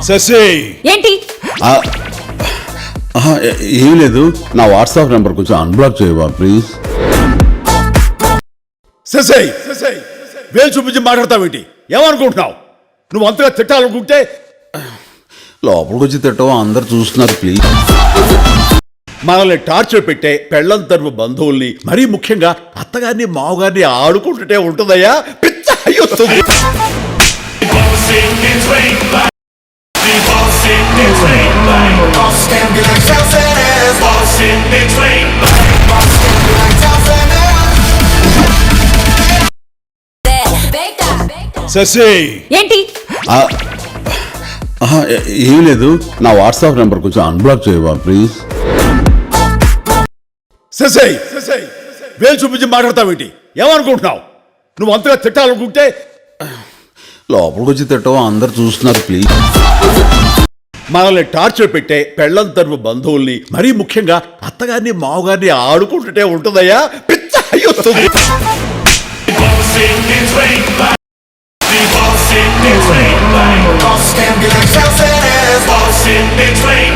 శశి ఏంటి? ఏం లేదు, నా వాట్సాప్ నెంబర్ కొంచెం అన్బ్లాక్ చేయవా ప్లీజ్. శశి వేలు చూపించి మాట్లాడతావేంటి? ఏమనుకుంటున్నావు? నువ్వు అంతగా తిట్టాలనుకుంటే లోపలికి వచ్చి తిట్టవా, అందరు చూస్తున్నారు ప్లీజ్. మనల్ని టార్చర్ పెట్టే పెళ్లం తరపు బంధువుల్ని, మరీ ముఖ్యంగా అత్తగారిని మావగారిని ఆడుకుంటుంటే ఉంటుందయ్యా పిచ్చ అయ్యొస్తుంది. శశి ఏంటి? ఏం లేదు, నా వాట్సాప్ నెంబర్ కొంచెం అన్బ్లాక్ చేయవా ప్లీజ్. శశి వేలు చూపించి మాట్లాడతావేంటి? ఏమనుకుంటున్నావు? నువ్వు అంతగా తిట్టాలనుకుంటే లోపలికి వచ్చి తిట్టవా, అందరు చూస్తున్నారు ప్లీజ్. మనల్ని టార్చర్ పెట్టే పెళ్లం తరపు బంధువుల్ని, మరీ ముఖ్యంగా అత్తగారిని మావగారిని ఆడుకుంటుంటే ఉంటుందయ్యా పిచ్చ అయ్యొస్తుంది. Boss in between, boss in between.